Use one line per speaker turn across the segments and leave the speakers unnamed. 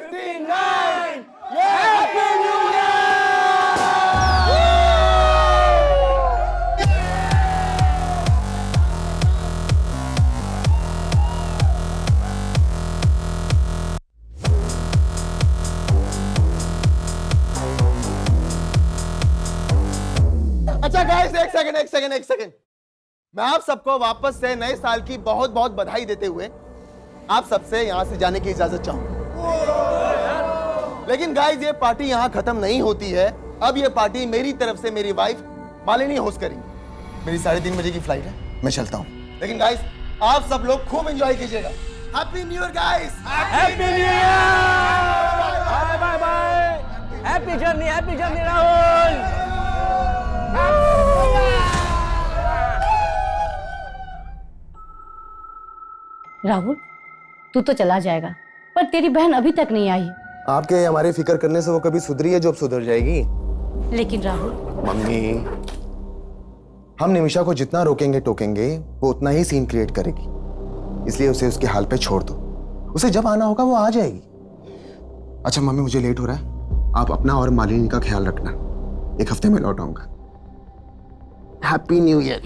59! Happy New Year! अच्छा guys, एक second. मैं आप सबको वापस से नए साल की बहुत बहुत बधाई देते हुए आप सबसे यहां से जाने की इजाजत चाहूंगा। लेकिन गाइस, ये पार्टी यहां खत्म नहीं होती है। अब ये पार्टी मेरी तरफ से मेरी वाइफ मालिनी होस्ट करेंगी। मेरी 3:30 बजे की फ्लाइट है, मैं चलता हूं। लेकिन गाइस, आप सब लोग खूब एंजॉय कीजिएगा। Happy new year guys!
Happy new year! Bye bye bye! Happy journey Rahul!
Rahul, तू तो चला जाएगा, पर तेरी बहन अभी तक नहीं आई।
आपके हमारे फिक्र करने से वो कभी सुधरी है जो अब सुधर जाएगी।
लेकिन राहुल,
मम्मी, हम निमिषा को जितना रोकेंगे टोकेंगे वो उतना ही सीन क्रिएट करेगी। इसलिए उसे उसके हाल पे छोड़ दो। उसे जब आना होगा वो आ जाएगी। अच्छा मम्मी, मुझे लेट हो रहा है, आप अपना और मालिनी का ख्याल रखना। एक हफ्ते में लौट आऊंगा। Happy new year.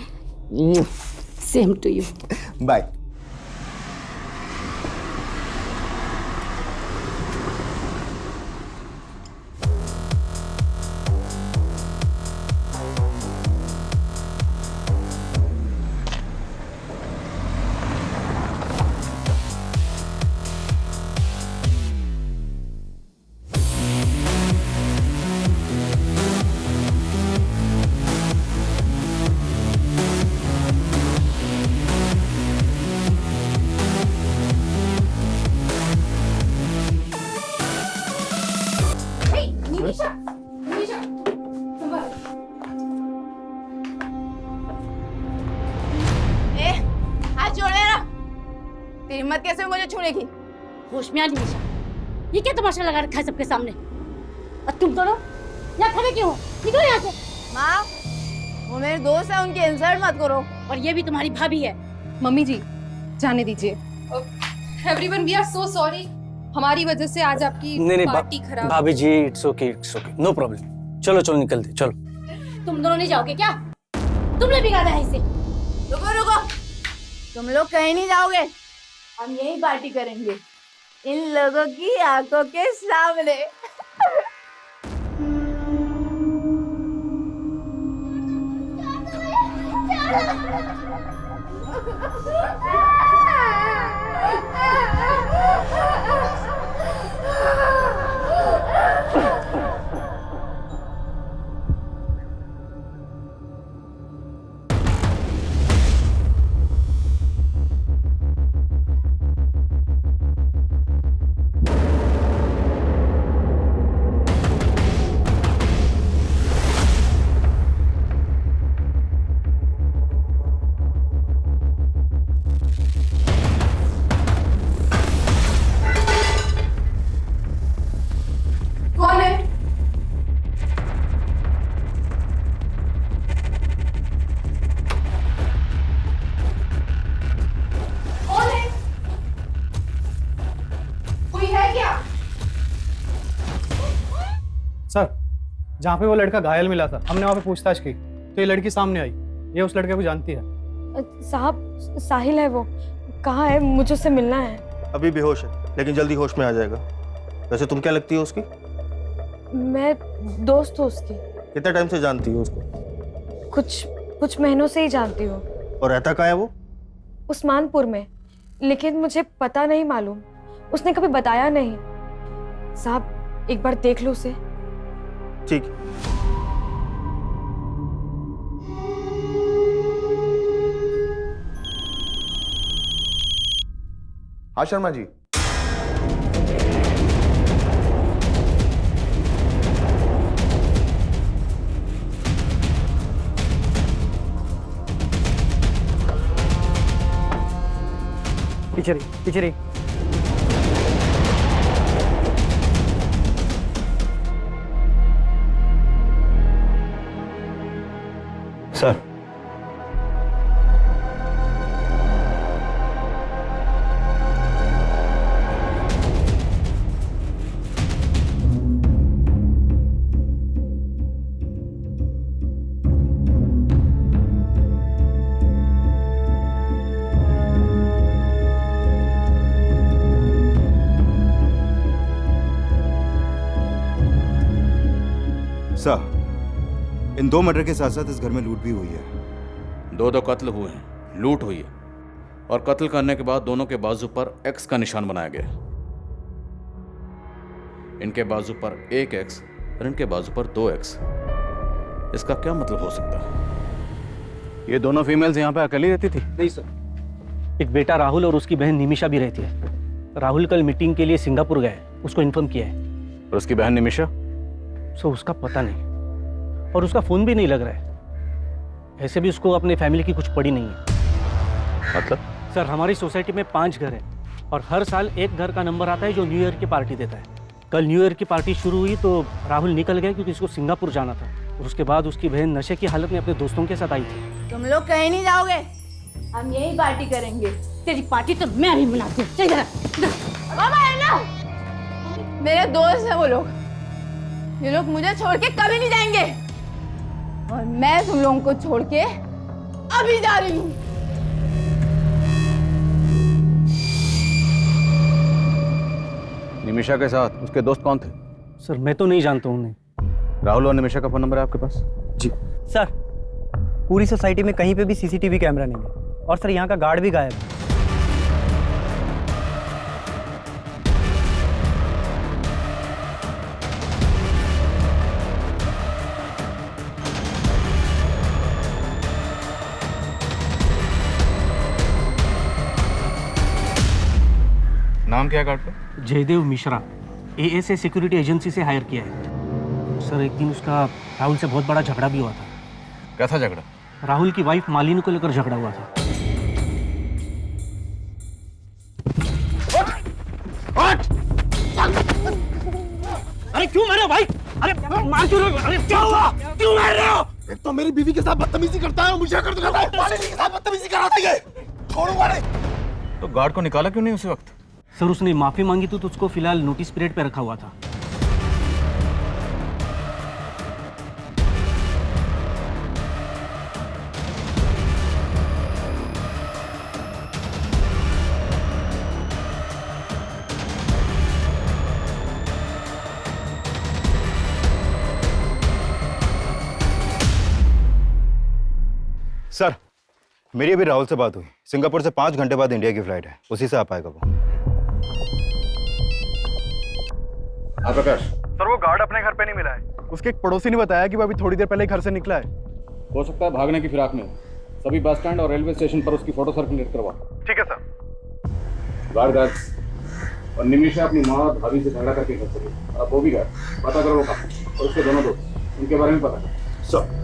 Same to you.
Bye.
तेरी हिम्मत कैसे हुई मुझे छूने की?
होश में आ निमिषा, ये क्या तमाशा लगा रखा है सबके सामने? और तुम दोनों यहाँ खड़े क्यों हो? निकलो यहाँ से।
माँ, वो मेरे दोस्त है, उनके इंसल्ट मत करो।
और ये भी तुम्हारी भाभी है।
मम्मी जी, जाने दीजिए। Everyone, we are so sorry. हमारी वजह से आज आपकी पार्टी खराब।
भाभी ji, it's okay, no problem. चलो निकलते, चलो।
तुम दोनों नहीं जाओगे क्या? तुमने बिगाड़ा है इसे।
रुको, तुम लोग कहीं नहीं जाओगे। हम यही पार्टी करेंगे, इन लोगों की आंखों के सामने।
कौन है? कौन है? कोई है क्या?
सर, जहाँ पे वो लड़का घायल मिला था, हमने वहाँ पे पूछताछ की तो ये लड़की सामने आई। ये उस लड़के को जानती है।
साहब, साहिल है वो। कहाँ है? मुझे उससे मिलना है।
अभी बेहोश है, लेकिन जल्दी होश में आ जाएगा। वैसे तुम क्या लगती हो उसकी?
मैं दोस्त हूँ उसकी।
कितने टाइम से जानती हो उसको?
कुछ महीनों से ही जानती हूँ।
और रहता कहाँ है वो?
उस्मानपुर में, लेकिन मुझे पता नहीं मालूम। उसने कभी बताया नहीं। साहब, एक बार देख लो उसे।
ठीक।
हाँ शर्मा जी।
पीछे रही।
सर,
सर, इन 2 मर्डर के साथ साथ इस घर में लूट भी हुई है।
2 कत्ल हुए हैं, लूट हुई है, और कत्ल करने के बाद दोनों के बाजू पर एक्स का निशान बनाया गया। इनके बाजू पर 1 एक्स और इनके बाजू पर 2 एक्स। इसका क्या मतलब हो सकता है? ये दोनों फीमेल्स यहाँ पे अकेली रहती थी?
नहीं सर, एक बेटा राहुल और उसकी बहन निमिषा भी रहती है। राहुल कल मीटिंग के लिए सिंगापुर गए, उसको इन्फॉर्म किया है।
और उसकी बहन निमिषा?
सो उसका पता नहीं, और उसका फोन भी नहीं लग रहा है। ऐसे भी उसको अपने फैमिली की कुछ पड़ी नहीं है।
मतलब?
सर, हमारी सोसाइटी में 5 घर हैं और हर साल एक घर का नंबर आता है जो न्यू ईयर की पार्टी देता है। कल न्यू ईयर की पार्टी शुरू हुई तो राहुल निकल गया क्योंकि उसको सिंगापुर जाना था। और उसके बाद उसकी बहन नशे की हालत में अपने दोस्तों के साथ आई थी।
तुम लोग कहीं नहीं जाओगे, हम यही पार्टी करेंगे।
तेरी पार्टी तो मैं भी मनाती हूँ। चल इधर आ।
बाबा है ना, मेरे दोस्त हैं वो लोग। ये लोग मुझे छोड़ के कभी नहीं जाएंगे, और मैं तुम लोगों को छोड़ के अभी जा रही हूँ।
निमिषा के साथ उसके दोस्त कौन थे?
सर, मैं तो नहीं जानता हूँ उन्हें।
राहुल और निमिषा का फोन नंबर है आपके पास?
जी
सर, पूरी सोसाइटी में कहीं पे भी सीसीटीवी कैमरा नहीं है, और सर यहाँ का गार्ड भी गायब है।
नाम क्या है गार्ड का?
Jaidev Mishra, ASA security agency से हायर किया है। सर, एक दिन उसका राहुल से बहुत बड़ा झगड़ा भी हुआ था।
कैसा झगड़ा?
राहुल की वाइफ मालिनी को लेकर झगड़ा हुआ था। अरे क्यों मारे भाई? अरे मार क्यों रहे हो? अरे क्या हुआ? क्यों मार रहे हो?
एक तो मेरी बीवी के साथ बदतमीजी करता है और मुझे कर देता है। मालिनी के साथ बदतमीजी कराता है। छोड़ूंगा नहीं।
तो गार्ड को निकाला क्यों नहीं उसी वक्त?
सर, उसने माफी मांगी तो उसको फिलहाल नोटिस पीरियड पे रखा हुआ था।
सर, मेरी अभी राहुल से बात हुई। सिंगापुर से 5 घंटे बाद इंडिया की फ्लाइट है, उसी से आ पाएगा वो।
प्रकाश,
सर, वो गार्ड अपने घर पे नहीं मिला है। उसके एक पड़ोसी ने बताया कि वो अभी थोड़ी देर पहले घर से निकला है।
हो सकता है भागने की फिराक में हो। सभी बस स्टैंड और रेलवे स्टेशन पर उसकी फोटो सर्कुलेट करवा।
ठीक है सर।
गार्ड और निमिषा अपनी माँ और भाभी से झगड़ा करके घर चली, और अब वो भी गार्ड। पता करो वो कहाँ, और उसके दोनों दोस्त, उनके बारे में पता करो।
सर,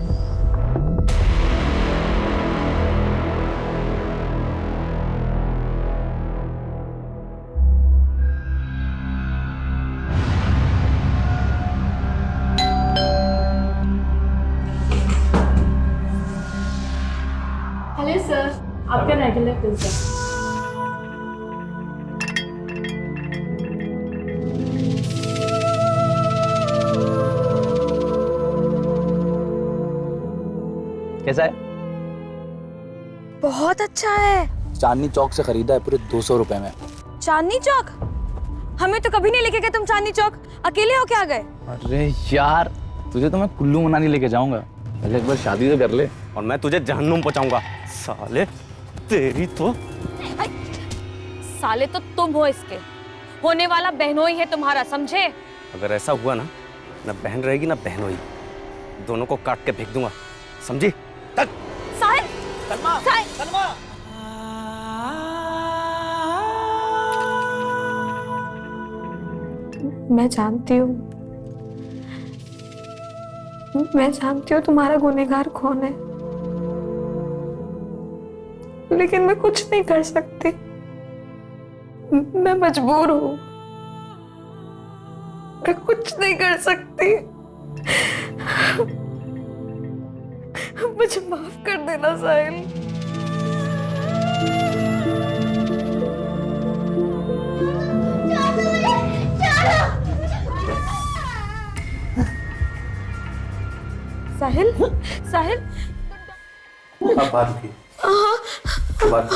हेलो सर, आपका रेगुलर पिज्जा।
कैसा है?
बहुत अच्छा है।
चांदनी चौक से खरीदा है पूरे 200 रुपए में।
चांदनी चौक? हमें तो कभी नहीं लेके गए तुम चांदनी चौक। अकेले हो क्या गए?
अरे यार, तुझे तो मैं कुल्लू मनाली लेके जाऊंगा, पहले एक बार शादी तो कर ले।
और मैं तुझे जहन्नुम पहुंचाऊंगा साले। तेरी तो
साले तो तुम हो इसके। होने वाला बहनोई है तुम्हारा, समझे?
अगर ऐसा हुआ ना बहन रहेगी ना बहनोई, दोनों को काट के फेंक दूंगा, समझी?
साहिल! साहिल! मैं जानती हूँ तुम्हारा गुनहगार कौन है, लेकिन मैं कुछ नहीं कर सकती। मैं मजबूर हूँ, मैं कुछ नहीं कर सकती। मुझे माफ कर देना साहिल। साहिल, साहिल,
अब बात की बात।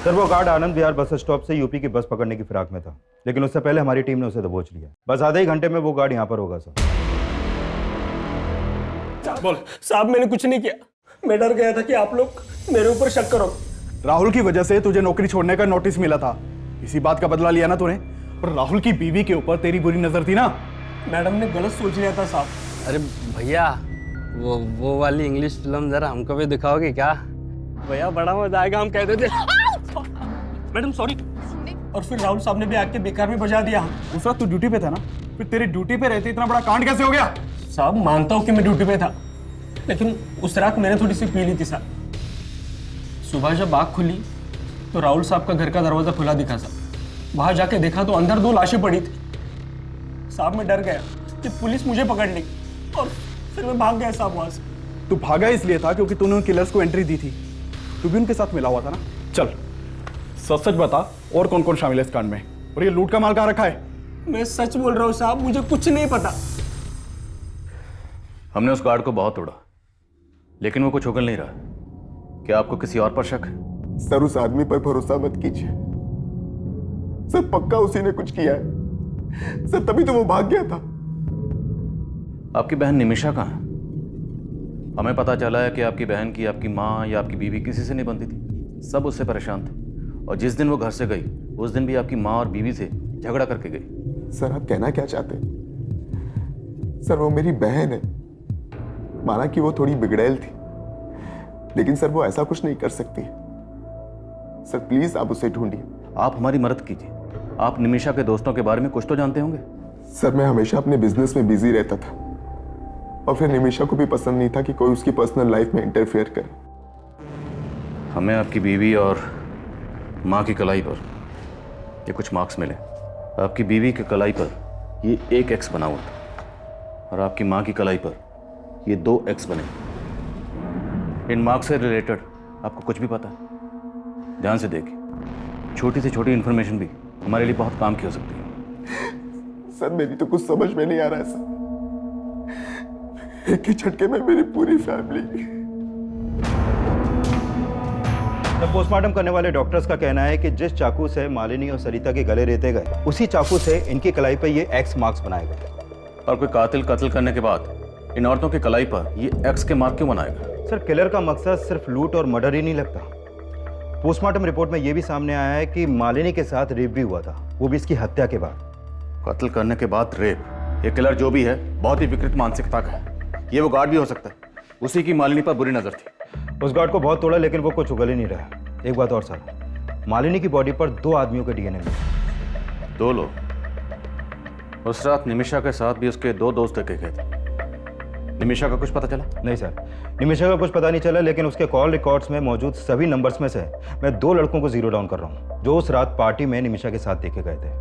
सर वो guard Anand Vihar bus stop से यूपी की बस पकड़ने की फिराक में था, लेकिन उससे पहले हमारी टीम ने उसे दबोच लिया। बस आधे ही घंटे में वो गार्ड यहाँ पर होगा सर।
बोल साहब, मैंने कुछ नहीं किया। मैं डर गया था कि आप लोग मेरे ऊपर शक करो।
राहुल की वजह से तुझे नौकरी छोड़ने का नोटिस मिला था, इसी बात का बदला लिया ना तूने। और राहुल की बीवी के ऊपर तेरी बुरी नजर थी ना।
मैडम ने गलत सोच लिया था साहब।
अरे भैया, वो वाली इंग्लिश फिल्म जरा हमको भी दिखाओगे क्या?
भैया बड़ा मजा आएगा, हम कहते थे। Madam sorry. और फिर राहुल साहब ने भी आके बेकार में बजा दिया।
उस वक्त तू ड्यूटी पे था ना, फिर तेरी ड्यूटी पे रहते इतना बड़ा कांड कैसे हो गया?
साहब मानता हूँ कि मैं ड्यूटी पे था, लेकिन उस रात मैंने थोड़ी सी पी ली थी साहब। सुबह जब आँख खुली तो राहुल साहब का घर का दरवाजा खुला दिखा साहब। वहां जाके देखा तो अंदर 2 लाशें पड़ी थी साहब। मैं डर गया कि पुलिस मुझे पकड़ लेगी और फिर मैं भाग गया साहब वहां से।
तू भागा इसलिए था क्योंकि तूने उन किलर्स को एंट्री दी थी। तू भी उनके साथ मिला हुआ था ना? चल सच सच बता, और कौन कौन शामिल है इस कांड में? और ये लूट का माल कहाँ रखा है?
मैं सच बोल रहा हूँ साहब, मुझे कुछ नहीं पता।
हमने उस गार्ड को बहुत तोड़ा, लेकिन वो कुछ उगल नहीं रहा। क्या आपको किसी और पर शक है?
सर उस आदमी पर भरोसा मत कीजिए सर, पक्का उसी ने कुछ किया है सर, तभी तो वो भाग गया था।
आपकी बहन निमिषा कहाँ है? हमें पता चला है कि आपकी बहन की आपकी माँ या आपकी बीवी किसी से नहीं बनती थी, सब उससे परेशान थे। और जिस दिन वो घर से गई उस दिन भी आपकी माँ और बीवी से झगड़ा करके गई।
सर आप कहना क्या चाहते हैं? सर वो मेरी बहन है, माना कि वो थोड़ी बिगड़ैल थी, लेकिन सर वो ऐसा कुछ नहीं कर सकती। सर प्लीज आप उसे ढूंढिए।
आप हमारी मदद कीजिए। आप निमिषा के दोस्तों के बारे में कुछ तो जानते होंगे।
सर मैं हमेशा अपने बिजनेस में बिजी रहता था, और फिर निमिषा को भी पसंद नहीं था कि कोई उसकी पर्सनल लाइफ में इंटरफेयर करे।
हमें आपकी बीवी और माँ की कलाई पर ये कुछ मार्क्स मिले। आपकी बीवी की कलाई पर ये 1 X बना हुआ था, और आपकी माँ की कलाई पर ये 2 X बने। इन मार्क्स से रिलेटेड आपको कुछ भी पता है? ध्यान से देखिए, छोटी से छोटी इंफॉर्मेशन भी हमारे लिए बहुत काम की हो सकती है।
सर मेरी तो कुछ समझ में नहीं आ रहा है सर, एक ही झटके में मेरी पूरी फैमिली।
पोस्टमार्टम करने वाले डॉक्टर्स का कहना है कि जिस चाकू से मालिनी और सरिता के गले रेते गए, उसी चाकू से इनकी कलाई पर ये X मार्क्स बनाए गए।
और कोई कातिल कत्ल करने के बाद इन औरतों की कलाई पर ये X के मार्क क्यों बनाएगा?
सर किलर का मकसद सिर्फ लूट और मर्डर ही नहीं लगता। पोस्टमार्टम रिपोर्ट में यह भी सामने आया है कि मालिनी के साथ रेप भी हुआ था, वो भी इसकी हत्या के बाद।
कत्ल करने के बाद रेप? ये किलर जो भी है बहुत ही विकृत मानसिकता का है। ये वो गार्ड भी हो सकता है, उसी की मालिनी पर बुरी नजर थी।
उस गार्ड को बहुत तोड़ा, लेकिन वो कुछ उगल ही नहीं रहा। एक बात और सर, मालिनी की बॉडी पर 2 आदमियों के DNA मिले।
2 लोग? उस रात निमिषा के साथ भी उसके 2 दोस्त देखे गए थे। निमिषा का कुछ पता चला?
नहीं सर, निमिषा का कुछ पता नहीं चला, लेकिन उसके कॉल रिकॉर्ड्स में मौजूद सभी नंबर्स में से मैं 2 लड़कों को जीरो डाउन कर रहा हूँ, जो उस रात पार्टी में निमिषा के साथ देखे गए थे।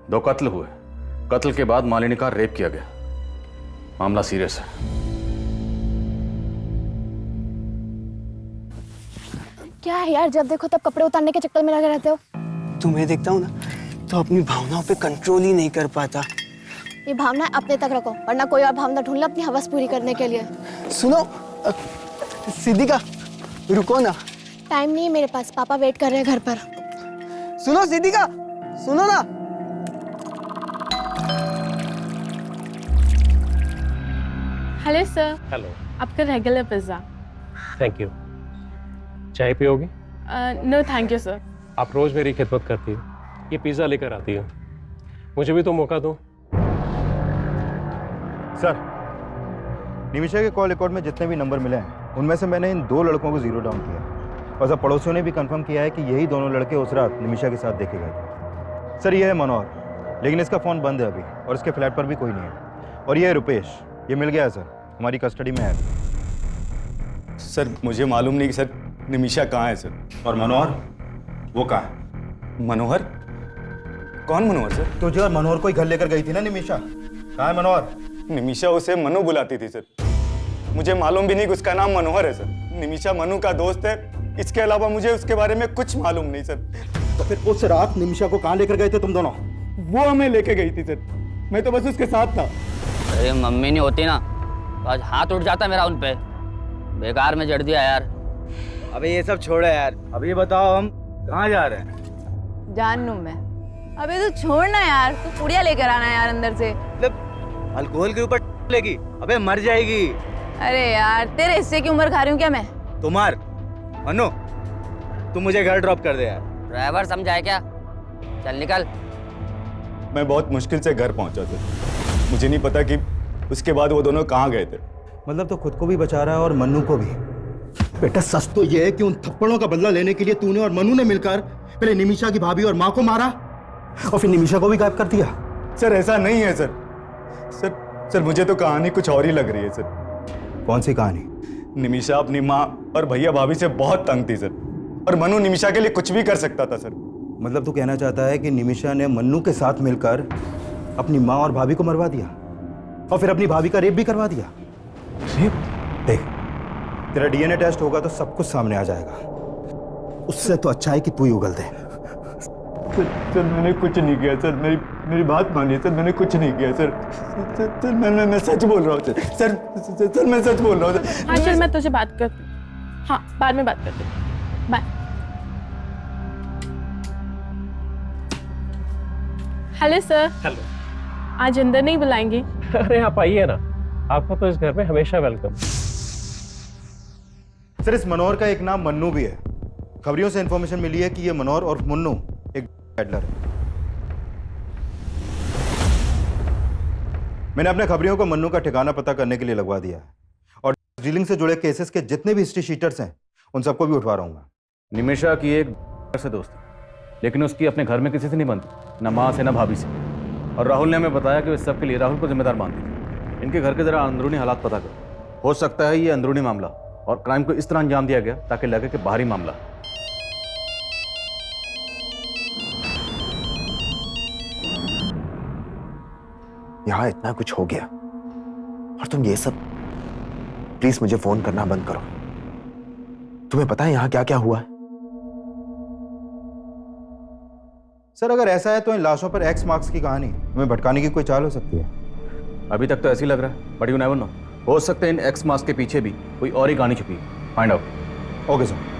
2 कत्ल हुए, कत्ल के बाद मालिनी का रेप किया गया। मामला सीरियस है।
क्या है यार, जब देखो तब कपड़े उतारने के चक्कर में लगे रहते हो।
तुम्हें देखता हूँ ना तो अपनी भावनाओं पे कंट्रोल ही नहीं कर पाता।
ये भावना अपने तक रखो, वरना कोई और भावना ढूंढ लो अपनी हवस पूरी करने के लिए।
सुनो सिद्धिका, रुको ना।
टाइम नहीं है मेरे पास, पापा वेट कर रहे हैं घर पर।
सुनो सिद्धिका, सुनो ना।
हेलो सर,
हेलो,
आपका रेगुलर पिज्ज़ा।
Thank you. चाय पियोगी?
No thank you sir.
आप रोज मेरी खिदमत करती हो, ये पिज्ज़ा लेकर आती हो, मुझे भी तो मौका दो।
सर निमिषा के कॉल रिकॉर्ड में जितने भी नंबर मिले हैं, उनमें से मैंने इन 2 लड़कों को जीरो डाउन किया, और सब पड़ोसियों ने भी कंफर्म किया है कि यही दोनों लड़के उस रात निमिषा के साथ देखे गए थे। सर ये है मनोहर, लेकिन इसका फ़ोन बंद है अभी, और इसके फ्लैट पर भी कोई नहीं है। और ये है रुपेश, ये मिल गया है सर, हमारी कस्टडी में है।
सर मुझे मालूम नहीं कि सर निमिषा कहाँ है सर।
और मनोहर, वो कहाँ है?
मनोहर? कौन मनोहर सर?
तुझे और मनोहर को ही घर लेकर गई थी ना निमिषा, कहाँ है मनोहर?
निमिषा उसे मनु बुलाती थी सर, मुझे मालूम भी नहीं कि उसका नाम मनोहर है सर। निमिषा मनु का दोस्त है, इसके अलावा मुझे उसके बारे में कुछ मालूम नहीं सर।
तो फिर उस रात निमिषा को कहाँ लेकर गए थे तुम दोनों?
वो हमें लेके गई थी सर, मैं तो बस उसके साथ था।
अरे मम्मी नहीं होती ना तो आज हाथ उठ जाता मेरा उन पे। बेकार में जड़ दिया यार।
अबे ये सब छोड़ो यार, अब ये बताओ हम कहाँ जा रहे हैं?
जान लूं मैं। अबे तू छोड़ना यार, तू पुड़िया लेकर आना यार अंदर से।
मतलब अल्कोहल के ऊपर लेगी? अबे मर जाएगी।
अरे यार तेरे हिस्से की उम्र खा रही हूँ क्या मैं?
तुम्हार अनु, तुम मुझे घर ड्रॉप कर दे यार।
ड्राइवर समझा है क्या? चल निकल।
मैं बहुत मुश्किल से घर पहुंचा था। मुझे नहीं पता कि उसके बाद वो दोनों कहाँ गए थे। मतलब तो खुद को भी बचा रहा है और मन्नू को भी।
बेटा सच तो यह है कि उन थप्पड़ों का बदला लेने के लिए तूने और मनु ने मिलकर पहले निमिषा की भाभी और माँ को मारा और फिर निमिषा को भी गायब कर दिया।
सर ऐसा नहीं है सर। सर सर मुझे तो कहानी कुछ और ही लग रही है सर। कौन सी कहानी? निमिषा अपनी माँ और भैया भाभी से बहुत तंग थी सर, और मनु निमिषा के लिए कुछ भी कर सकता था सर। मतलब तू कहना चाहता है कि निमिषा ने मन्नू के साथ मिलकर अपनी माँ और भाभी को मरवा दिया और फिर अपनी भाभी का रेप भी करवा दिया? देख, तेरा डीएनए टेस्ट होगा तो सब कुछ सामने आ जाएगा। उससे तो अच्छा है कि तू ही उगल दे। सर मैंने कुछ नहीं किया सर, मेरी बात मानिए सर, मैंने कुछ नहीं किया सर। सर मैं सच बोल रहा हूँ सर। सर मैं सच बोल रहा हूँ सर।
हाँ चल मैं तुझे बात करती हूँ। हाँ बाद में बात करती हूँ। बाय। Hello sir.
हेलो।
आज अंदर नहीं बुलाएंगे?
अरे आप आइए ना, आपका तो इस घर में हमेशा वेलकम।
सर इस मनोहर का एक नाम मन्नू भी है। खबरियों से इंफॉर्मेशन मिली है कि ये मनोहर और मुन्नू एक हैडलर है। मैंने अपने खबरियों को मन्नू का ठिकाना पता करने के लिए लगवा दिया है और डीलिंग से जुड़े केसेस के जितने भी हिस्ट्री शीटर्स हैं उन सबको भी उठवा रहूंगा।
निमिषा की एक से दोस्ती, लेकिन उसकी अपने घर में किसी से नहीं बनती, ना माँ से ना भाभी से। और राहुल ने हमें बताया कि इस सब के लिए राहुल को जिम्मेदार मानती थी। इनके घर के जरा अंदरूनी हालात पता करो। हो सकता है ये अंदरूनी मामला और क्राइम को इस तरह अंजाम दिया गया ताकि लगे कि बाहरी मामला।
यहां इतना कुछ हो गया और तुम ये सब, प्लीज मुझे फोन करना बंद करो। तुम्हें पता है यहां क्या क्या हुआ है?
सर अगर ऐसा है तो इन लाशों पर एक्स मार्क्स की कहानी हमें भटकाने की कोई चाल हो सकती है।
अभी तक तो ऐसे ही लग रहा है, बट यू नेवर नो। हो सकता है इन एक्स मार्क्स के पीछे भी कोई और ही कहानी छुपी है। Find out.
Okay sir.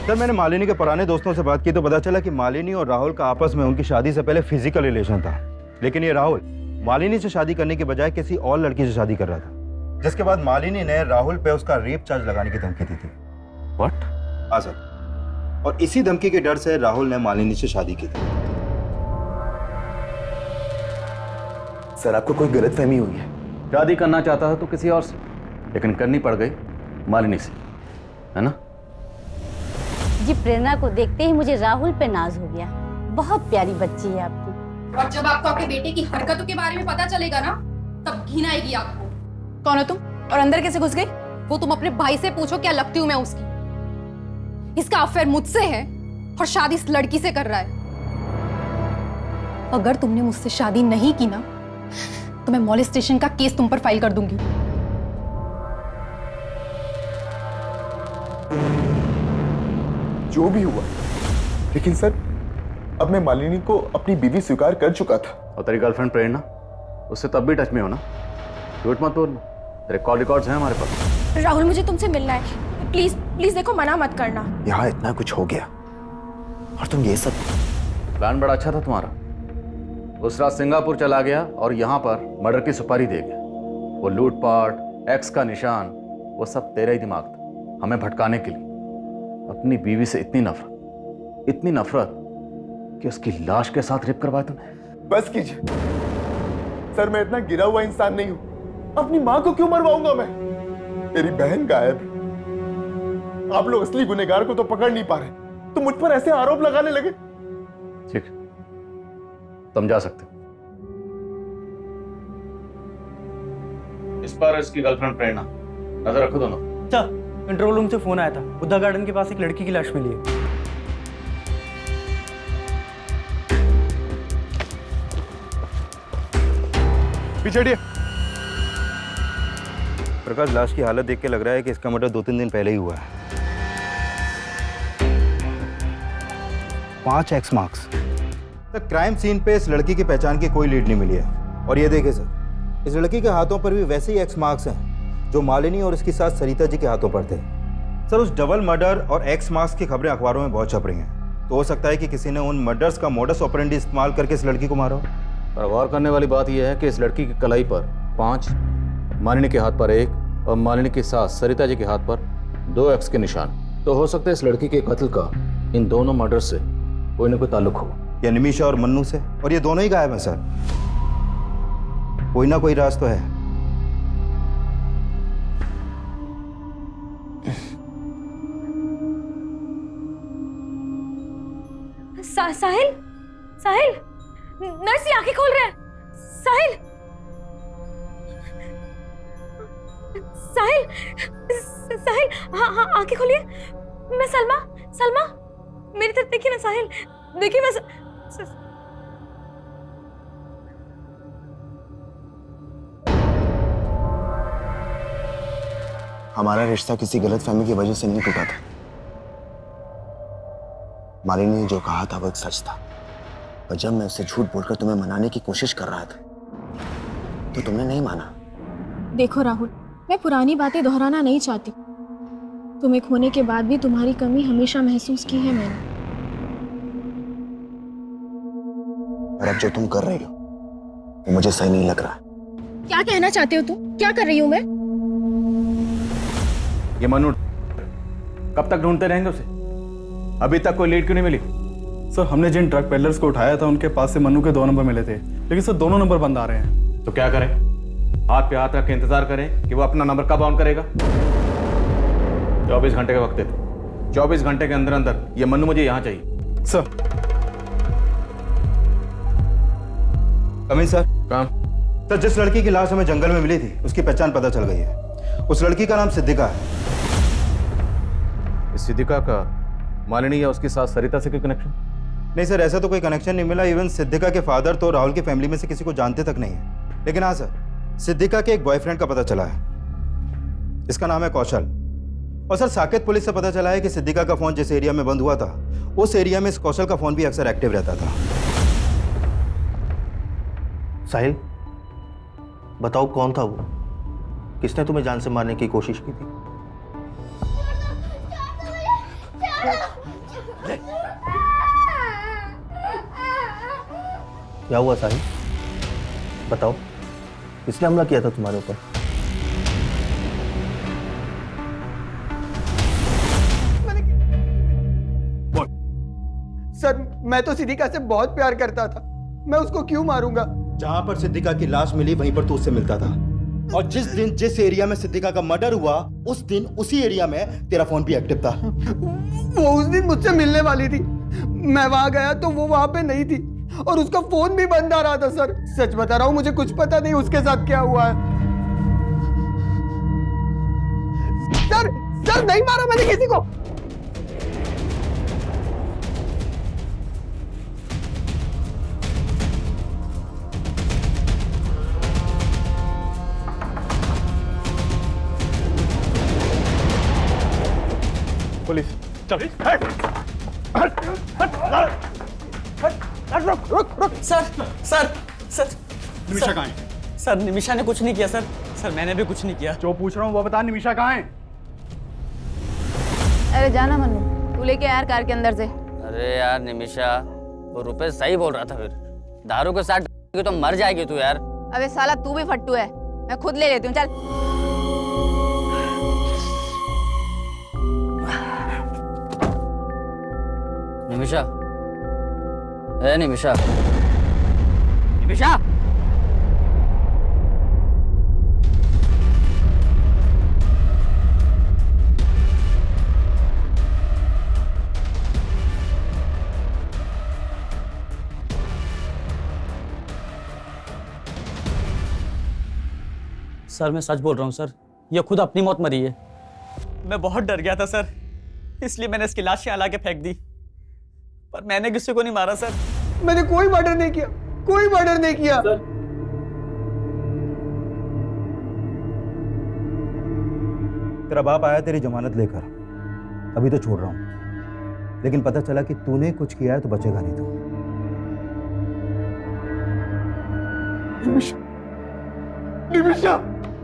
Sir मैंने मालिनी के पुराने दोस्तों से बात की तो पता चला कि मालिनी और राहुल का आपस में उनकी शादी से पहले फिजिकल रिलेशन था, लेकिन ये राहुल मालिनी से शादी करने के बजाय किसी और लड़की से शादी कर रहा था, जिसके बाद मालिनी ने राहुल पे उसका रेप चार्ज लगाने की धमकी दी थी।
व्हाट?
हाँ सर, और इसी धमकी के डर से राहुल ने मालिनी से शादी की थी।
सर आपको कोई गलतफहमी हुई है।
शादी करना चाहता था तो किसी और से, लेकिन करनी पड़ गई मालिनी से, है ना?
जी प्रेरणा को देखते ही मुझे राहुल पे नाज हो गया। बहुत प्यारी बच्ची है आपकी।
और जब आपको आपके बेटे की हरकतों के बारे में पता चलेगा ना, तब घिन आएगी आपको।
कौन हो तुम और अंदर कैसे घुस गई?
वो तुम अपने भाई से पूछो क्या लगती हूँ मैं उसकी। इसका अफेयर मुझसे है और शादी इस लड़की से कर रहा है। अगर तुमने मुझसे शादी नहीं की ना, तो मैं मॉलेस्टेशन का केस तुम पर फाइल कर दूंगी।
जो भी हुआ, लेकिन सर अब मैं मालिनी को अपनी बीवी स्वीकार कर चुका था।
और तेरी गर्लफ्रेंड प्रेरणा, उससे तब भी टच में हो ना? झूठ मत बोल, तेरे कॉल रिकॉर्ड्स हैं हमारे पास।
राहुल मुझे तुमसे मिलना है, प्लीज प्लीज देखो, मना मत करना।
यहाँ इतना कुछ हो गया और तुम ये सब।
प्लान बड़ा अच्छा था तुम्हारा। उस रात सिंगापुर चला गया और यहाँ पर मर्डर की सुपारी दे गया। वो लूटपाट, एक्स का निशान, वो सब तेरा ही दिमाग था, हमें भटकाने के लिए। अपनी बीवी से इतनी नफरत कि उसकी लाश के साथ रेप करवाया तुमने।
बस कीजिए सर, मैं इतना गिरा हुआ इंसान नहीं हूं। अपनी मां को क्यों मरवाऊंगा मैं? मेरी बहन गायब। आप लोग असली गुनहगार को तो पकड़ नहीं पा रहे, तो मुझ पर ऐसे आरोप लगाने लगे।
ठीक, तुम जा सकते हो। इस पर इसकी गर्लफ्रेंड प्रेरणा, नजर रखो दोनों।
अच्छा, कंट्रोल रूम से फोन आया था, बुद्धा गार्डन के पास एक लड़की की लाश मिली है।
पीछे हटिए।
प्रकाश, लाश की हालत देख के लग रहा है कि इसका मर्डर 2-3 दिन पहले ही हुआ है। 5 X marks. Sir, crime scene पे इस लड़की की पहचान की कोई लीड नहीं मिली है। और ये देखे सर, इस लड़की के हाथों पर भी वैसे ही एक्स मार्क्स हैं जो मालिनी और इसके साथ सरिता जी के हाथों पर थे। सर, उस डबल मर्डर और एक्स मार्क्स की खबरें अखबारों में बहुत छप रही हैं। तो हो सकता है कि किसी ने उन मर्डर्स का मोडस ऑपरेंडी इस्तेमाल करके इस लड़की को मारा हो।
पर गौर करने वाली बात यह है कि इस लड़की की कलाई पर 5, मालिनी के हाथ पर 1 और मालिनी के साथ सरिता जी के हाथ पर 2 एक्स के निशान। तो हो सकता है इस लड़की के कत्ल का इन दोनों मर्डर से कोई ना कोई ताल्लुक हो,
या निमिषा और मन्नू से। और ये दोनों ही गायब हैं सर। कोई ना कोई राज तो है।
साहिल, साहिल, नर्स ये आंखें खोल रहे हैं। साहिल, साहिल, साहिल, हाँ हाँ आंखें खोलिए। मैं सलमा, सलमा, मेरी तरफ देखिए ना साहिल, देखिए मैं
हमारा रिश्ता किसी गलतफहमी की वजह से नहीं टूटा था। मालिनी ने जो कहा था वो एक सच था। और जब मैं उससे झूठ बोलकर तुम्हें मनाने की कोशिश कर रहा था तो तुमने नहीं माना।
देखो राहुल, मैं पुरानी बातें दोहराना नहीं चाहती। तुम्हें खोने के बाद भी तुम्हारी कमी हमेशा महसूस की है मैंने।
और अब जो तुम कर रही हो वो मुझे सही नहीं लग रहा।
क्या कहना चाहते हो तुम? क्या कर रही हूँ मैं?
ये मनु कब तक ढूंढते रहेंगे उसे? अभी तक कोई लीड क्यों नहीं मिली?
सर, हमने जिन ड्रग पेडलर्स को उठाया था उनके पास से मनु के 2 नंबर मिले थे, लेकिन सर दोनों नंबर बंद आ रहे हैं।
तो क्या करें? हाथ पे हाथ रख के इंतजार करें कि वो अपना नंबर कब ऑन करेगा? 24 घंटे का वक्त देते। 24 घंटे के अंदर अंदर ये मनु मुझे यहाँ चाहिए।
सर।
Coming sir.
काम।
सर, जिस लड़की की लाश हमें जंगल में मिली थी उसकी पहचान पता चल गई है। उस लड़की का नाम सिद्धिका है।
इस सिद्धिका का मालिनी या उसके साथ सरिता से कोई कनेक्शन?
नहीं सर, ऐसा तो कोई कनेक्शन नहीं मिला। इवन सिद्धिका के फादर तो राहुल की फैमिली में से किसी को जानते तक नहीं है। लेकिन हाँ सर, सिद्धिका के एक बॉयफ्रेंड का पता चला है। इसका नाम है कौशल। और सर, साकेत पुलिस से पता चला है कि सिद्धिका का फोन जिस एरिया में बंद हुआ था उस एरिया में इस कौशल का फोन भी अक्सर एक्टिव रहता था।
साहिल, बताओ कौन था वो? किसने तुम्हें जान से मारने की कोशिश की थी? क्या हुआ साहिल? बताओ, किसने हमला किया था तुम्हारे ऊपर?
सर, मैं तो सिद्धिका से बहुत प्यार करता था। मैं उसको क्यों मारूंगा?
जहां पर सिद्धिका की लाश मिली वहीं पर तो उससे मिलता था। और जिस दिन जिस एरिया में सिद्धिका का मर्डर हुआ उस दिन उसी एरिया में तेरा फोन भी एक्टिव था।
वो उस दिन मुझसे मिलने वाली थी। मैं वहां गया तो वो वहां पे नहीं थी और उसका फोन भी बंद आ रहा था। सर, सच बता रहा हूं, मुझे कुछ पता नहीं उसके साथ क्या हुआ है। सर, सर नहीं मारा मैंने किसी को।
पुलिस, चल।
रुक रुक रुक। सर सर सर,
निमिषा कहाँ है?
सर, निमिषा ने कुछ नहीं किया सर। सर, मैंने भी कुछ नहीं किया।
जो पूछ रहा हूँ वो बता, निमिषा कहाँ है?
अरे जाना मनु, तू लेके यार कार के अंदर से।
अरे यार निमिषा, वो रुपए सही बोल रहा था। फिर दारू के साथ तो मर जाएगी तू यार।
अबे साला, तू भी फट्टू है। मैं खुद ले लेती हूँ, चल।
निमिषा, ए निमिषा, निमिषा,
सर मैं सच बोल रहा हूँ सर, ये खुद अपनी मौत मरी है।
मैं बहुत डर गया था सर, इसलिए मैंने इसकी लाश यहाँ ला के फेंक दी, पर मैंने किसी को नहीं मारा सर।
मैंने कोई मर्डर नहीं किया, कोई मर्डर नहीं किया।
तेरा बाप आया तेरी जमानत लेकर, अभी तो छोड़ रहा हूं, लेकिन पता चला कि तूने कुछ किया है तो बचेगा नहीं तू।
निमिषा।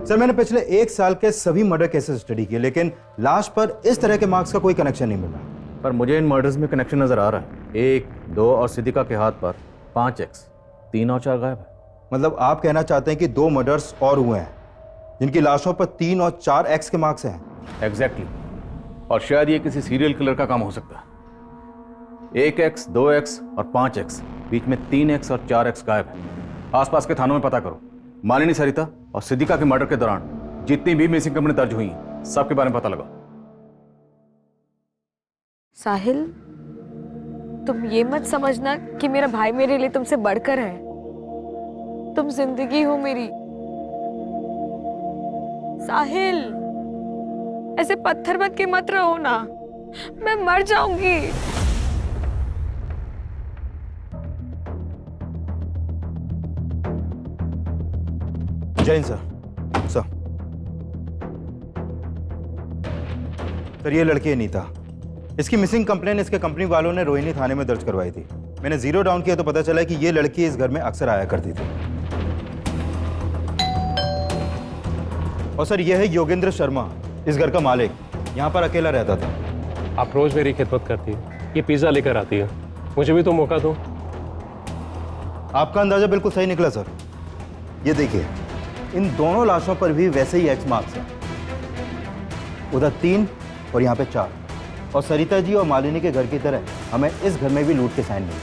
सर मैंने पिछले 1 साल के सभी मर्डर केसेस स्टडी किए, लेकिन लाश पर इस तरह के मार्क्स का कोई कनेक्शन नहीं मिला।
पर मुझे इन मर्डर्स में कनेक्शन नजर आ रहा है। 1, 2 और सिद्दीका के हाथ पर 5x, 3 और 4 गायब है।
मतलब आप कहना चाहते हैं कि 2 मर्डर्स और हुए हैं जिनकी लाशों पर 3 और 4 एक्स के मार्क्स हैं?
एग्जैक्टली। और शायद ये किसी सीरियल किलर का काम हो सकता है। 1x, 2x और 5x, बीच में 3x और 4x गायब है। आसपास के थानों में पता करो। मालिनी, सरिता और सिद्दीका के मर्डर के दौरान जितनी भी मिसिंग कंप्लेंट दर्ज हुई हैं, सबके बारे में पता लगाओ।
साहिल, तुम ये मत समझना कि मेरा भाई मेरे लिए तुमसे बढ़कर है। तुम जिंदगी हो मेरी। साहिल, ऐसे पत्थर बन के मत रहो ना, मैं मर जाऊंगी।
जैन सर। सर ये लड़की है नीता। इसकी मिसिंग कंप्लेन इसके कंपनी वालों ने रोहिणी थाने में दर्ज करवाई थी। मैंने जीरो डाउन किया तो पता चला कि ये लड़की इस घर में अक्सर आया करती थी। और सर ये है योगेंद्र शर्मा, इस घर का मालिक। यहाँ पर अकेला रहता था।
आप रोज मेरी खिदमत करती है, ये पिज्जा लेकर आती है, मुझे भी तो मौका दो।
आपका अंदाजा बिल्कुल सही निकला सर। ये देखिए, इन दोनों लाशों पर भी वैसे ही एक्स मार्क्स हैं। उधर 3 और यहाँ पे 4। और सरिता जी और मालिनी के घर की तरह हमें इस घर में भी लूट के साइन मिले।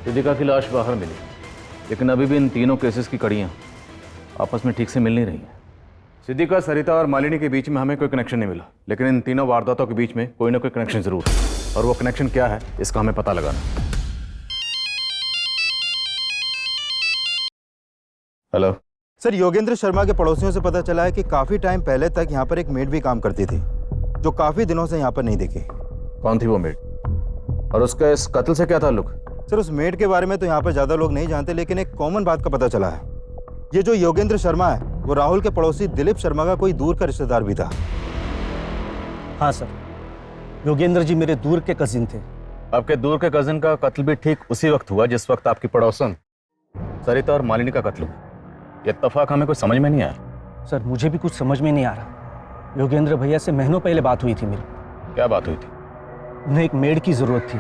सिद्दीका की लाश बाहर मिली, लेकिन अभी भी इन तीनों केसेस की कड़ियाँ आपस में ठीक से मिल नहीं रही हैं। सिद्दीका, सरिता और मालिनी के बीच में हमें कोई कनेक्शन नहीं मिला, लेकिन इन तीनों वारदातों के बीच में कोई ना कोई कनेक्शन जरूर है, और वो कनेक्शन क्या है इसका हमें पता लगाना। हेलो
सर, योगेंद्र शर्मा के पड़ोसियों से पता चला है कि काफी टाइम पहले तक यहाँ पर एक मेड भी काम करती थी, जो काफी दिनों से यहाँ पर नहीं दिखी।
कौन थी वो मेड, और उसका इस कत्ल से क्या ताल्लुक?
सर उस मेड के बारे में तो यहाँ पर ज्यादा लोग नहीं जानते, लेकिन एक कॉमन बात का पता चला है। ये जो योगेंद्र शर्मा है वो राहुल के पड़ोसी दिलीप शर्मा का कोई दूर का रिश्तेदार भी था।
हाँ सर, योगेंद्र जी मेरे दूर के कजिन थे।
आपके दूर के कजिन का कत्ल भी ठीक उसी वक्त हुआ जिस वक्त आपकी पड़ोसन सरिता और मालिनी का कत्ल हुआ। ये इत्तेफाक हमें कुछ समझ में नहीं आया।
सर मुझे भी कुछ समझ में नहीं आ रहा। योगेंद्र भैया से महीनों पहले बात हुई थी मेरी।
क्या बात हुई थी?
उन्हें एक मेड की जरूरत थी।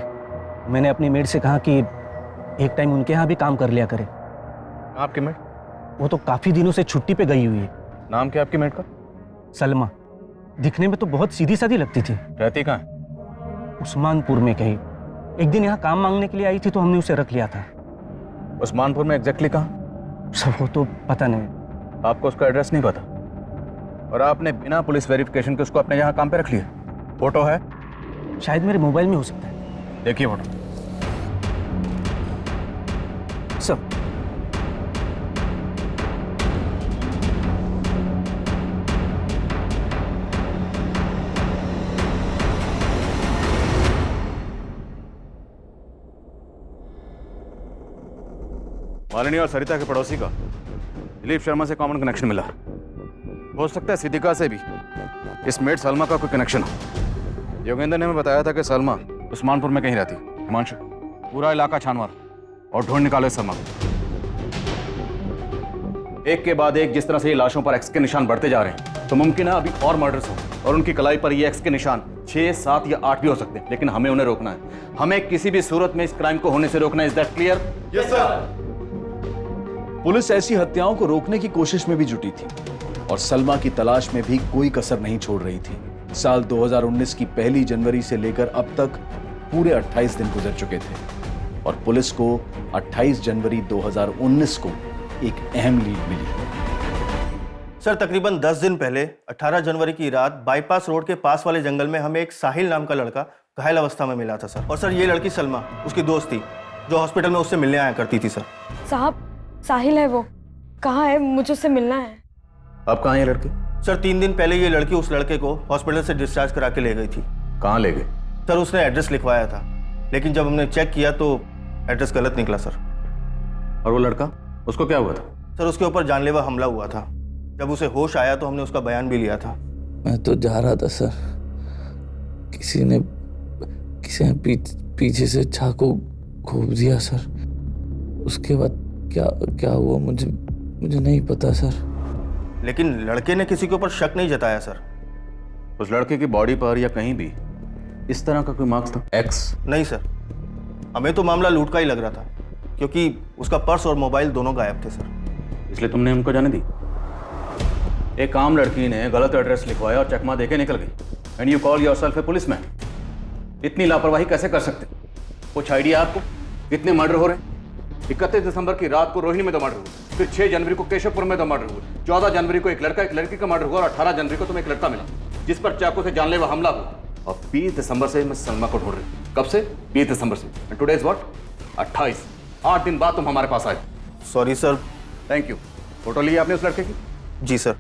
मैंने अपनी मेड से कहा कि एक टाइम उनके यहाँ भी काम कर लिया करे।
आपकी मेड?
वो तो काफी दिनों से छुट्टी पे गई हुई है।
नाम क्या आपकी मेड का?
सलमा। दिखने में तो बहुत सीधी सादी लगती थी।
रहती कहाँ है?
उस्मानपुर में कहीं। एक दिन यहाँ काम मांगने के लिए आई थी तो हमने उसे रख लिया था।
उस्मानपुर में एग्जैक्टली कहाँ?
सब वो तो पता नहीं।
आपको उसका एड्रेस नहीं पता, और आपने बिना पुलिस वेरिफिकेशन के उसको अपने यहाँ काम पे रख लिया? फोटो है?
शायद मेरे मोबाइल में हो सकता है।
देखिए फोटो।
सब
मालिनी और सरिता के पड़ोसी का दिलीप शर्मा से कॉमन कनेक्शन मिला। हो सकता है सिद्दीका से भी इस मेड सलमा का कोई कनेक्शन हो। योगेंद्र ने हमें बताया था कि सलमा उस्मानपुर में कहीं रहती। हिमांशु, पूरा इलाका छान मार और ढूंढ निकालो इस सलमा को। एक के बाद एक जिस तरह से ये लाशों पर एक्स के निशान बढ़ते जा रहे हैं, तो मुमकिन है अभी और मर्डर्स हो, और उनकी कलाई पर ये एक्स के निशान 6, 7 या 8 भी हो सकते हैं, लेकिन हमें उन्हें रोकना है। हमें किसी भी सूरत में इस क्राइम को होने से रोकना है। Is that clear?
Yes sir. Police ऐसी हत्याओं को रोकने की कोशिश में भी जुटी थी, और सलमा की तलाश में भी कोई कसर नहीं छोड़ रही थी। साल 2019 की पहली जनवरी से लेकर अब तक पूरे 28 दिन गुजर चुके थे, और पुलिस को 28 जनवरी 2019 को एक अहम लीड मिली।
सर तकरीबन 10 दिन पहले 18 जनवरी की रात बाईपास रोड के पास वाले जंगल में हमें एक साहिल नाम का लड़का घायल अवस्था में मिला था सर। और सर ये लड़की सलमा उसकी दोस्त थी, जो हॉस्पिटल में उससे मिलने आया करती थी सर।
साहब, साहिल है वो। कहाँ है? मुझे उससे मिलना है।
अब कहाँ है ये लड़की?
सर 3 दिन पहले ये लड़की उस लड़के को हॉस्पिटल से डिस्चार्ज करा के ले गई थी।
कहाँ ले गए?
सर उसने एड्रेस लिखवाया था, लेकिन जब हमने चेक किया तो एड्रेस गलत निकला सर।
और वो लड़का, उसको क्या हुआ था?
सर उसके ऊपर जानलेवा हमला हुआ था। जब उसे होश आया तो हमने उसका बयान भी लिया था।
मैं तो जा रहा था सर, किसी ने पीछे से चाकू घोंप दिया सर। उसके बाद क्या हुआ मुझे नहीं पता सर।
लेकिन लड़के ने किसी के ऊपर शक नहीं जताया सर।
उस लड़के की बॉडी पर या कहीं भी इस तरह का कोई मार्क्स था? एक्स?
नहीं सर, हमें तो मामला लूट का ही लग रहा था, क्योंकि उसका पर्स और मोबाइल दोनों गायब थे सर।
इसलिए तुमने उनको जाने दी? एक आम लड़की ने गलत एड्रेस लिखवाया और चकमा देके निकल गई, and you call yourself A policeman. इतनी लापरवाही कैसे कर सकते? कुछ आइडिया आपको? इतने मर्डर हो रहे हैं। 31 दिसंबर की रात को रोहिणी में 2 मर्डर हुए, फिर 6 जनवरी को केशवपुर में 2 मर्डर हुए, 14 जनवरी को एक लड़की का मर्डर हुआ और 18 जनवरी को तुम्हें एक लड़का मिला जिस पर चाकू से जानलेवा हमला हुआ। और 20 दिसंबर से मैं सलमा को ढूंढ रही हूँ। कब से? 20 दिसंबर से। And today is what? 28। 8 दिन बाद तुम हमारे पास आए।
Sorry sir.
Thank you. Photo ली आपने उस लड़के की?
जी सर।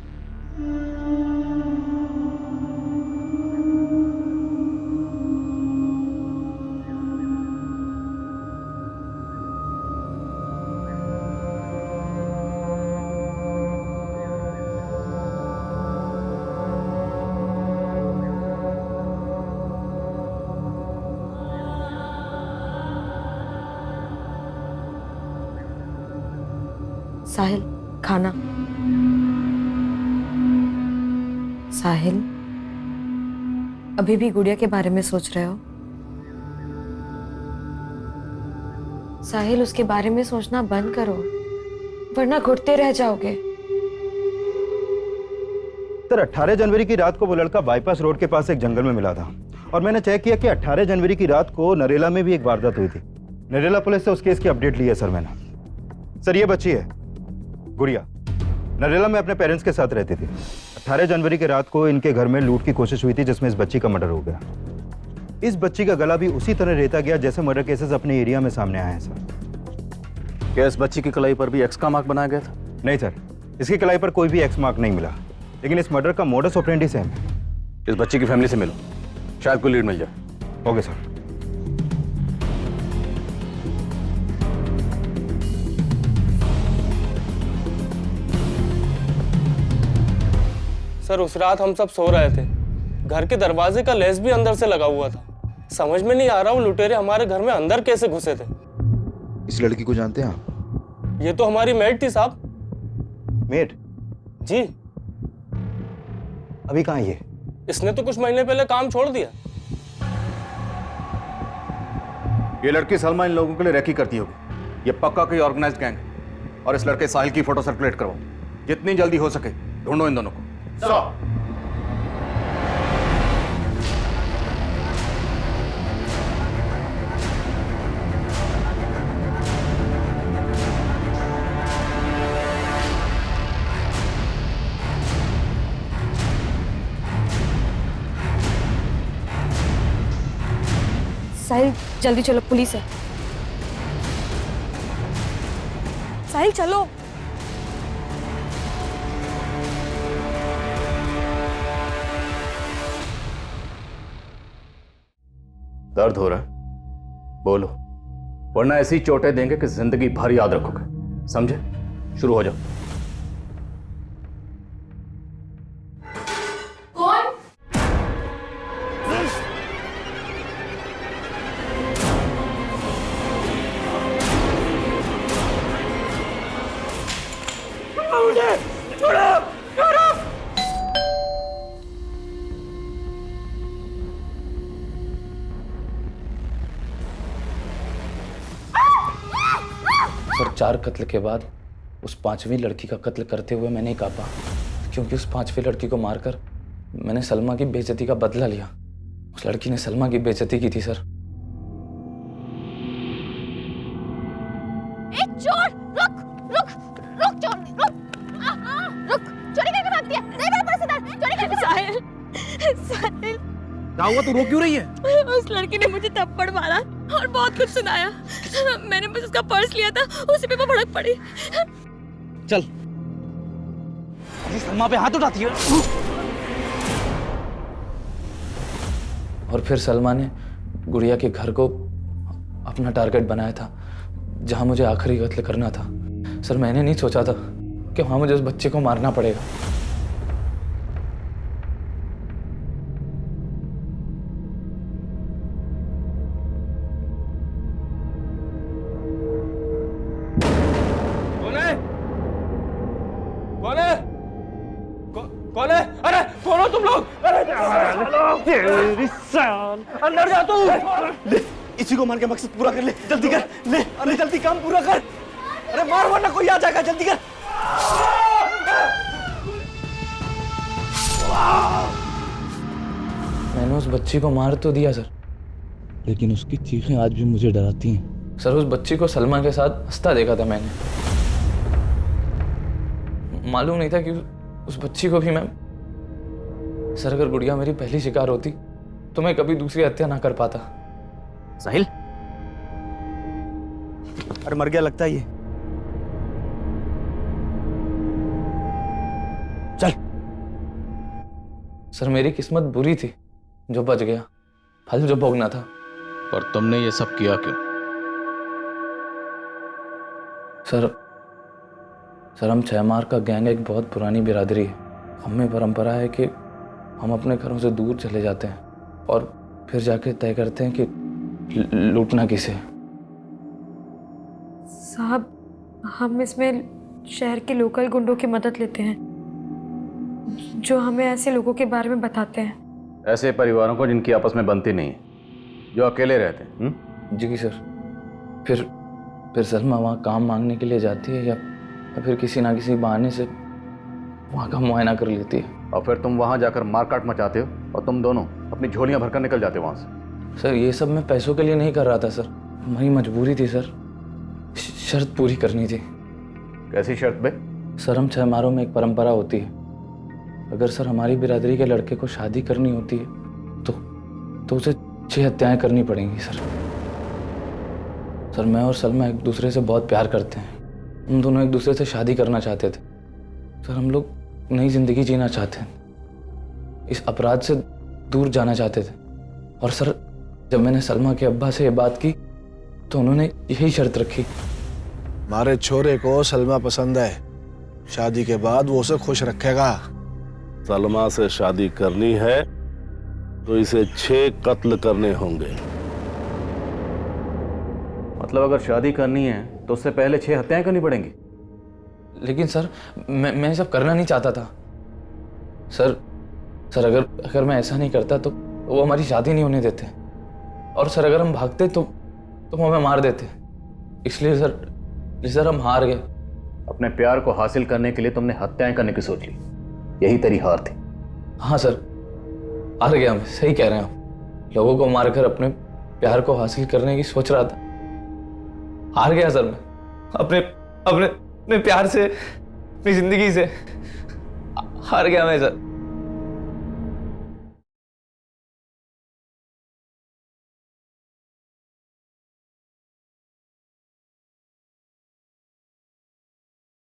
साहिल, खाना। साहिल, अभी भी गुड़िया के बारे में सोच रहे हो? साहिल, उसके बारे में सोचना बंद करो, वरना घुटते रह जाओगे।
सर 18 जनवरी की रात को वो लड़का बाईपास रोड के पास एक जंगल में मिला था, और मैंने चेक किया कि 18 जनवरी की रात को नरेला में भी एक वारदात हुई थी। नरेला पुलिस से उस केस की अपडेट ली है सर मैंने। सर ये बच्ची है गुड़िया, नरेला में अपने पेरेंट्स के साथ रहती थी। 18 जनवरी की रात को इनके घर में लूट की कोशिश हुई थी, जिसमें इस बच्ची का मर्डर हो गया। इस बच्ची का गला भी उसी तरह रेता गया जैसे मर्डर केसेस अपने एरिया में सामने आए हैं सर।
क्या इस बच्ची की कलाई पर भी एक्स का मार्क बनाया गया था?
नहीं सर, इसकी कलाई पर कोई भी एक्स मार्क नहीं मिला, लेकिन इस मर्डर का मोडस ऑपरेंडी सेम है।
इस बच्ची की फैमिली से मिलो, शायद कोई लीड मिल जाए।
Okay sir.
सर उस रात हम सब सो रहे थे, घर के दरवाजे का लेस भी अंदर से लगा हुआ था। समझ में नहीं आ रहा वो लुटेरे हमारे घर में अंदर कैसे घुसे थे।
इस लड़की को जानते हैं आप?
ये तो हमारी मेड थी साहब।
मेड?
जी।
अभी कहाँ ये?
इसने तो कुछ महीने पहले काम छोड़ दिया।
ये लड़की सलमा इन लोगों के लिए रैकी करती होगी। ये पक्का कोई ऑर्गेनाइज्ड गैंग है। और इस लड़के साहिल की फोटो सर्कुलेट करवाओ, जितनी जल्दी हो सके ढूंढो इन दोनों को।
साहिल जल्दी चलो, पुलिस है। साहिल चलो।
दर्द हो रहा है? बोलो, वरना ऐसी चोटें देंगे कि जिंदगी भर याद रखोगे। समझे? शुरू हो जाओ।
कौन?
मुझे छोड़ो, छोड़ो।
सर 4 कत्ल के बाद उस 5वीं लड़की का कत्ल करते हुए मैं नहीं कांपा, क्योंकि उस 5वीं लड़की को मारकर मैंने सलमा की बेइज्जती का बदला लिया। उस लड़की ने सलमा की बेइज्जती की थी सर।
चोर, रुक रुक रुक, चोर रुक, चोरी करके भागती है। नहीं मेरा पर्स इधर, चोरी करके। साहिल, साहिल
क्या हुआ? तू रो क्यों रही है?
उस लड़की ने मुझे थप्पड़ मारा और बहुत कुछ सुनाया। मैंने बस उसका पर्स लिया था, उसी पे वो भड़क पड़ी।
चल
सलमा पे हाथ उठाती है। और फिर सलमा ने गुड़िया के घर को अपना टारगेट बनाया था, जहां मुझे आखिरी कत्ल करना था। सर मैंने नहीं सोचा था कि वहां मुझे उस बच्चे को मारना पड़ेगा।
कौन है? अरे कौन हो तुम लोग? अरे अंदर जा तू।
ले, इसी को मार के मकसद पूरा कर ले, जल्दी कर, ले, अरे जल्दी काम पूरा कर। अरे मार वरना कोई आ जाएगा, जल्दी कर।
मैंने उस बच्ची को मार तो दिया सर, लेकिन उसकी चीखें आज भी मुझे डराती हैं। सर उस बच्ची को सलमा के साथ हंसता देखा था मैंने। मालूम नहीं था कि उस बच्ची को भी मैं, सर अगर गुड़िया मेरी पहली शिकार होती तो मैं कभी दूसरी हत्या ना कर पाता।
साहिल, अरे मर गया लगता है ये। चल।
सर मेरी किस्मत बुरी थी जो बच गया, फल जो भोगना था।
पर तुमने ये सब किया क्यों?
सर हम छैमार का गैंग एक बहुत पुरानी बिरादरी है। हमें परंपरा है कि हम अपने घरों से दूर चले जाते हैं और फिर जाके तय करते हैं कि लूटना किसे।
साहब हम इसमें शहर के लोकल गुंडों की मदद लेते हैं, जो हमें ऐसे लोगों के बारे में बताते हैं।
ऐसे परिवारों को जिनकी आपस में बनती नहीं है, जो अकेले रहते हैं।
जी सर। फिर सलमा वहाँ काम मांगने के लिए जाती है या फिर किसी ना किसी बहाने से वहाँ का मुआयना कर लेती है।
और फिर तुम वहाँ जाकर मारकाट मचाते हो और तुम दोनों अपनी झोलियाँ भरकर निकल जाते हो वहाँ से।
सर ये सब मैं पैसों के लिए नहीं कर रहा था सर, हमारी मजबूरी थी सर, शर्त पूरी करनी थी।
कैसी शर्त बे?
सर हम छैमारों में एक परंपरा होती है, अगर सर हमारी बिरादरी के लड़के को शादी करनी होती है तो उसे 6 हत्याएं करनी पड़ेंगी सर। सर मैं और सलमा एक दूसरे से बहुत प्यार करते हैं, हम दोनों एक दूसरे से शादी करना चाहते थे। सर हम लोग नई जिंदगी जीना चाहते हैं, इस अपराध से दूर जाना चाहते थे। और सर जब मैंने सलमा के अब्बा से ये बात की तो उन्होंने यही शर्त रखी।
हमारे छोरे को सलमा पसंद है, शादी के बाद वो उसे खुश रखेगा।
सलमा से शादी करनी है तो इसे 6 कत्ल करने होंगे।
मतलब अगर शादी करनी है तो उससे पहले 6 हत्याएं करनी पड़ेंगी।
लेकिन सर मैं सब करना नहीं चाहता था सर अगर मैं ऐसा नहीं करता तो वो हमारी शादी नहीं होने देते, और सर अगर हम भागते तो वो हमें मार देते। इसलिए सर हम हार गए।
अपने प्यार को हासिल करने के लिए तुमने हत्याएं करने की सोच ली, यही तेरी हार थी।
हाँ सर हार गया मैं, सही कह रहे हैं आप। लोगों को मारकर अपने प्यार को हासिल करने की सोच रहा था, हार गया सर मैं। अपने प्यार से, अपनी जिंदगी से हार गया मैं सर।